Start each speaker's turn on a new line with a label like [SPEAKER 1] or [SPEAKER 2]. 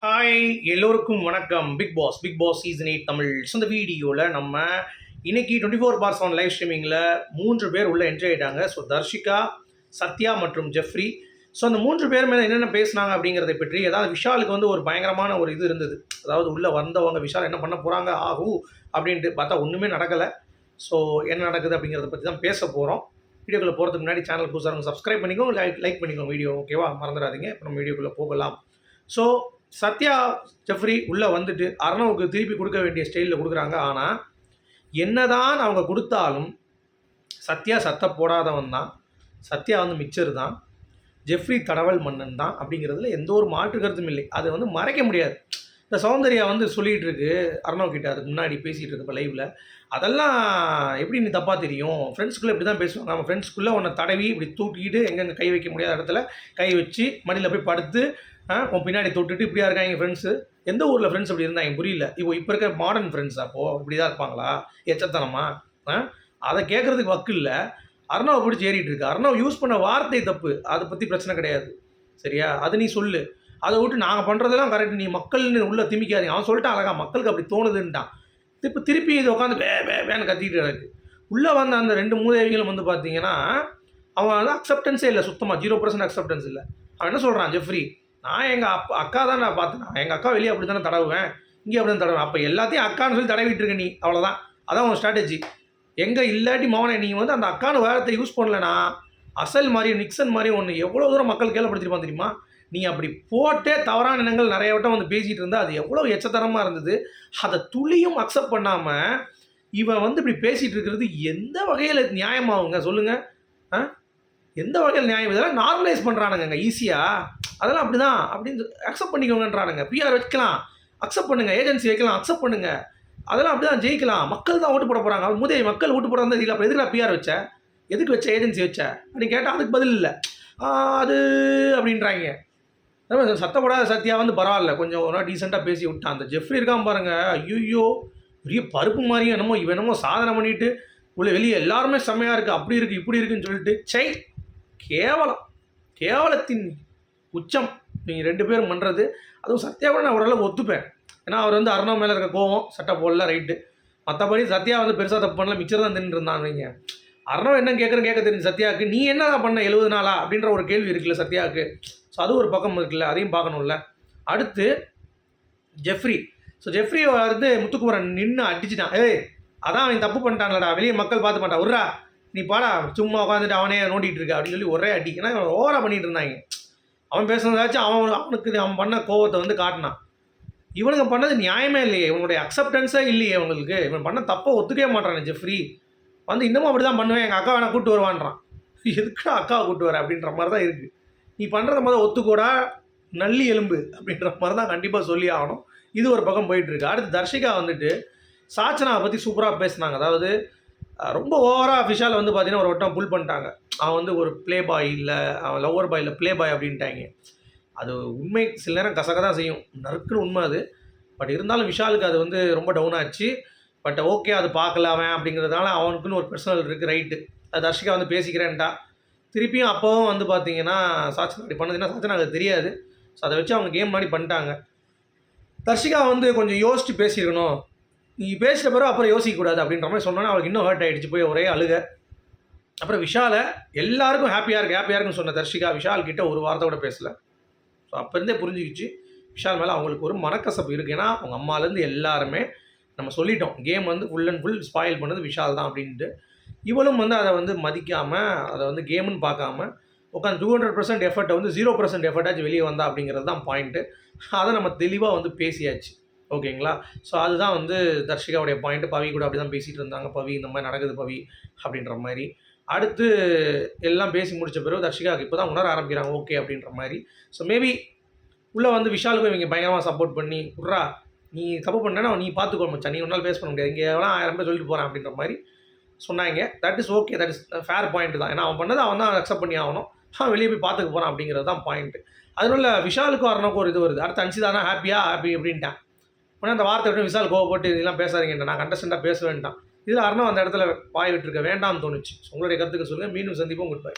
[SPEAKER 1] Hi எல்லோருக்கும் வணக்கம். Big boss season 8 Tamil. So இந்த வீடியோவில் நம்ம இன்னைக்கு 24/7 லைவ் ஸ்ட்ரீமிங்கில் 3 பேர் உள்ளே என்ட்ரி ஆகிட்டாங்க. ஸோ தர்ஷிகா, சத்யா மற்றும் ஜெஃப்ரி. ஸோ அந்த 3 பேர் மேலே என்னென்ன பேசினாங்க அப்படிங்கிறத பற்றி, அதாவது விஷாலுக்கு வந்து ஒரு பயங்கரமான ஒரு இது இருந்தது. அதாவது உள்ளே வந்தவங்க விஷால் என்ன பண்ண போகிறாங்க ஆஹூ அப்படின்ட்டு பார்த்தா ஒன்றுமே நடக்கலை. ஸோ என்ன நடக்குது அப்படிங்கிறத பற்றி தான் பேச போகிறோம். வீடியோக்குள்ளே போகிறதுக்கு முன்னாடி சேனல் புதுசாக சப்ஸ்கிரைப் பண்ணிக்கோங்க, லைக் பண்ணிக்கோங்க வீடியோ, ஓகேவா? மறந்துடாதீங்க. இப்போ நம்ம வீடியோக்குள்ளே போகலாம். ஸோ சத்யா, ஜெஃப்ரி உள்ளே வந்துட்டு அர்ணவுக்கு திருப்பி கொடுக்க வேண்டிய ஸ்டைலில் கொடுக்குறாங்க. ஆனால் என்னதான் அவங்க கொடுத்தாலும் சத்யா சத்த போடாதவன் தான், சத்யா வந்து மிக்சர் தான், ஜெஃப்ரி தடவல் மன்னன் தான் அப்படிங்கிறதுல எந்த ஒரு மாற்று கருத்தும் இல்லை. அதை வந்து மறைக்க முடியாது. இந்த சௌந்தர்யா வந்து சொல்லிகிட்டு இருக்கு அர்ணவ் கிட்ட, அதுக்கு முன்னாடி பேசிகிட்டு இருக்கு இப்போ லைவில். அதெல்லாம் எப்படி நீ தப்பாக தெரியும்? ஃப்ரெண்ட்ஸ்குள்ளே இப்படி தான் பேசுவாங்க. நம்ம ஃப்ரெண்ட்ஸ்குள்ளே உன்னை தடவி இப்படி தூக்கிட்டு எங்கெங்கே கை வைக்க முடியாத இடத்துல கை வச்சு மடியில் போய் படுத்து உன் பின்னாடி தொட்டுட்டு இப்படியா இருக்காங்க ஃப்ரெண்ட்ஸு. எந்த ஊரில் ஃப்ரெண்ட்ஸ் அப்படி இருந்தாங்க புரியல. இப்போ இருக்க மாடர்ன் ஃப்ரெண்ட்ஸ் அப்போது இப்படி தான் இருப்பாங்களா? எச்சத்தனமா? அதை கேட்குறதுக்கு வக்கு இல்லை. அர்ணவ் பிடிச்சி ஏறிட்டு இருக்கு. அர்ணவ் யூஸ் பண்ண வார்த்தை தப்பு, அதை பற்றி பிரச்சனை கிடையாது, சரியா? அது நீ சொல்லு. அதை விட்டு நாங்கள் பண்ணுறதெல்லாம் கரெக்ட், நீ மக்கள்னு உள்ளே திமிக்காதீங்க. அவன் சொல்லிட்டான் அழகா, மக்களுக்கு அப்படி தோணுதுன்ட்டான். திருப்பி இது உட்காந்து வேன்னு கத்திக்கிட்டு கிடக்கு. உள்ளே வந்த அந்த 2 மூதேவிகளும் வந்து பார்த்தீங்கன்னா அவன் வந்து அக்செப்டன்ஸே இல்லை, சுத்தமாக 0% அக்செப்டன்ஸ் இல்லை. அவன் என்ன சொல்கிறான் ஜெஃப்ரி, நான் எங்கள் அக்கா தான் நான் பார்த்தேன், எங்கள் அக்கா வெளியே அப்படி தானே தடவுவேன், இங்கே அப்படி தான் தடவுவேன். அப்போ எல்லாத்தையும் அக்கான்னு சொல்லி தடவிட்டு இருக்க நீ, அவ்வளோதான். அதான் உன் ஸ்ட்ராட்டஜி. எங்கே இல்லாட்டி மோகனை நீ வந்து அந்த அக்கான வாரத்தை யூஸ் பண்ணலனா அசல் மாதிரியும் நிக்சன் மாதிரியும் ஒன்று எவ்வளோ தூரம் மக்கள் கேள்விப்படுத்திருப்பான் தெரியுமா? நீ அப்படி போட்டே தவறான எண்ணங்கள் நிறைய வட்டம் வந்து பேசிகிட்டு இருந்தால் அது எவ்வளோ எச்சத்தரமாக இருந்தது. அதை துளியும் அக்செப்ட் பண்ணாமல் இவன் வந்து இப்படி பேசிகிட்டு இருக்கிறது எந்த வகையில் நியாயமாகுங்க சொல்லுங்கள்? எந்த வகையில் நியாயம்? இதெல்லாம் நார்மலைஸ் பண்ணுறானுங்க ஈஸியாக. அதெல்லாம் அப்படி தான் அப்படின்னு அக்செப்ட் பண்ணிக்கோங்கன்றானுங்க. பிஆர் வைக்கலாம், அக்செப்ட் பண்ணுங்கள். ஏஜென்சி வைக்கலாம், அக்செப்ட் பண்ணுங்கள். அதெல்லாம் அப்படி தான் ஜெயிக்கலாம். மக்கள் தான் ஓட்டு போட போகிறாங்க. முதே மக்கள் ஓட்டு போட இருந்தால் இல்லை. அப்போ எதுக்கு பிஆர் வச்ச, எதுக்கு வச்ச ஏஜென்சி வச்ச அப்படின்னு கேட்டால் அதுக்கு பதில் இல்லை. அது அப்படின்றாங்க. சத்தப்படாத சத்யா வந்து பரவாயில்ல, கொஞ்சம் ஒரு டீசெண்டாக பேசி விட்டான். அந்த ஜெஃப்ரி இருக்கான் பாருங்கள், ஐயோ பெரிய பருப்பு மாதிரியும் என்னமோ இவன் என்னமோ சாதனை பண்ணிவிட்டு உள்ள வெளியே எல்லாருமே செம்மையாக இருக்குது, அப்படி இருக்குது இப்படி இருக்குன்னு சொல்லிட்டு கேவலத்தின் உச்சம் நீங்கள் 2 பேரும் பண்ணுறது. அதுவும் சத்யாவோட நான் ஓரளவு ஒத்துப்பேன். ஏன்னா அவர் வந்து அர்ணவ் மேலே இருக்க கோவம் சட்டை போடல, ரைட்டு. மற்றபடி சத்யா வந்து பெருசாக தப்பு பண்ணல, மிச்சர் தான் தின்னு இருந்தான். நீங்கள் அர்ணவ் என்ன கேட்க தெரிஞ்சு சத்யாவுக்கு நீ என்ன தான் பண்ண 70 நாளா அப்படின்ற ஒரு கேள்வி இருக்குல்ல சத்யாவுக்கு. ஸோ அது ஒரு பக்கம் இருக்குல்ல, அதையும் பார்க்கணும்ல. அடுத்து ஜெஃப்ரி. ஸோ ஜெஃப்ரி வந்து முத்துக்குமரன் நின்று அடிச்சுட்டான். அதான் அவன் தப்பு பண்ணிட்டான்லடா, வெளியே மக்கள் பார்த்து மாட்டான், உர்றா நீ பாடா சும்மா உட்காந்துட்டு அவனே நோண்டிகிட்டு இருக்க அப்படின்னு சொல்லி ஒரே அடி. ஏன்னா இவன் ஓவராக பண்ணிகிட்டு இருந்தாங்க. அவன் பேசுனதாச்சும் அவன் பண்ண கோவத்தை வந்து காட்டினான். இவனுங்க பண்ணது நியாயமே இல்லையே, இவனுடைய அக்செப்டன்ஸே இல்லையே இவங்களுக்கு. இவன் பண்ண தப்பை ஒத்துக்கவே மாட்டான் ஜெஃப்ரி. வந்து இன்னமும் அப்படி தான் பண்ணுவேன், எங்கள் அக்கா வேணா கூப்பிட்டு வருவான்றான். எதுக்குடா அக்காவை கூப்பிட்டு வர அப்படின்ற மாதிரி தான் இருக்குது. நீ பண்ணுறத மாதிரி ஒத்துக்கூடா நல்லி எலும்பு அப்படின்ற மாதிரி தான் கண்டிப்பாக சொல்லி ஆகணும். இது ஒரு பக்கம் போயிட்டுருக்கு. அடுத்து தர்ஷிகா வந்துட்டு சாச்சனாவை பற்றி சூப்பராக பேசினாங்க. அதாவது ரொம்ப ஓவராக விஷால் வந்து பார்த்தீங்கன்னா ஒரு வட்டம் புல் பண்ணிட்டாங்க. அவன் வந்து ஒரு ப்ளே பாய் இல்லை, அவன் லவ்வர் பாய் இல்லை, ப்ளே பாய் அப்படின்ட்டாங்க. அது உண்மை சில நேரம் கசக்க தான் செய்யும், நறுக்குன்னு உண்மை அது. பட் இருந்தாலும் விஷாலுக்கு அது வந்து ரொம்ப டவுன் ஆச்சு. பட் ஓகே, அது பார்க்கலாமே அப்படிங்கிறதுனால அவனுக்குன்னு ஒரு பர்சனல் இருக்குது, ரைட்டு. அது தர்ஷிகா வந்து பேசிக்கிறேன்ட்டா. திருப்பியும் அப்போவும் வந்து பார்த்தீங்கன்னா சாச்சனா அப்படி பண்ணதுன்னா சாச்சனா அது தெரியாது. ஸோ அதை வச்சு அவங்க கேம் மாதிரி பண்ணிட்டாங்க. தர்ஷிகா வந்து கொஞ்சம் யோசிச்சு பேசியிருக்கணும். நீ பேசிட்ட பிறகு அப்புறம் யோசிக்கக்கூடாது அப்படின்ற மாதிரி சொன்னோன்னா அவளுக்கு இன்னும் ஹர்ட் ஆகிடுச்சு, போய் ஒரே அழுக. அப்புறம் விஷாலை எல்லாருக்கும் ஹாப்பியாக இருக்குன்னு சொன்ன தர்ஷிகா விஷால் கிட்ட ஒரு வார்த்தை கூட பேசலை. ஸோ அப்போ இருந்தே புரிஞ்சுக்கிச்சு விஷால் மேலே அவங்களுக்கு ஒரு மனக்கசப்பு இருக்குது. ஏன்னா அவங்க அம்மாலேருந்து எல்லாருமே நம்ம சொல்லிட்டோம், கேம் வந்து ஃபுல் அண்ட் ஃபுல் ஸ்பாயில் பண்ணது விஷால் தான் அப்படின்ட்டு. இவளும் வந்து அதை வந்து மதிக்காமல், அதை வந்து கேமுன்னு பார்க்காம உட்காந்து 200% எஃபர்ட்டை வந்து 0% எஃபர்ட்டாச்சும் வெளியே வந்தா அப்படிங்கிறது தான் பாயிண்ட்டு. அதை நம்ம தெளிவாக வந்து பேசியாச்சு, ஓகேங்களா? ஸோ அதுதான் வந்து தர்ஷிகாவுடைய பாயிண்ட்டு. பவி கூட அப்படி தான் பேசிகிட்டு இருந்தாங்க, பவி இந்த மாதிரி நடக்குது பவி அப்படின்ற மாதிரி. அடுத்து எல்லாம் பேசி முடித்த பிறகு தர்ஷிகாவுக்கு இப்போ தான் உணர ஆரம்பிக்கிறாங்க ஓகே அப்படின்ற மாதிரி. ஸோ மேபி உள்ளே வந்து விஷாலுக்கும் இவங்க பயங்கரமாக சப்போர்ட் பண்ணி விட்றா, நீ தப்பு பண்ணேன்னா நீ பார்த்துக்கோ மச்சான், நீ ஒன்றால் பேச பண்ண முடியாது, இங்கே எவ்வளோ 1000 பேர் சொல்லிட்டு போகிறேன் அப்படின்ற மாதிரி சொன்னாங்க. That is okay, that is fair point தான். ஏன்னா அவன் பண்ணதை அவன் தான் அக்செப்ட் பண்ணி ஆகணும். வெளியே போய் பார்த்துக்க போகிறான் அப்படிங்கிறது தான் பாயிண்ட்டு. அதனால விஷாலுக்கும் அர்ணவுக்கும் ஒரு இது வருது. அடுத்து அன்சிதா தான் ஹாப்பி அப்படின்ட்டான். உடனே அந்த வார்த்தை விட்டு விஷால் கோவப்பட்டு இதெல்லாம் பேசாதீங்கன்ட்டு, நான் கண்டஸ்டண்ட்டாக பேச வேண்டாம். இதில் அர்ணவ் அந்த இடத்துல பாய் விட்டுருக்க வேண்டாம்னு தோணுச்சு. உங்களுடைய கருத்துக்கு சொல்லுங்கள். மீண்டும் சந்திப்போம். Good bye.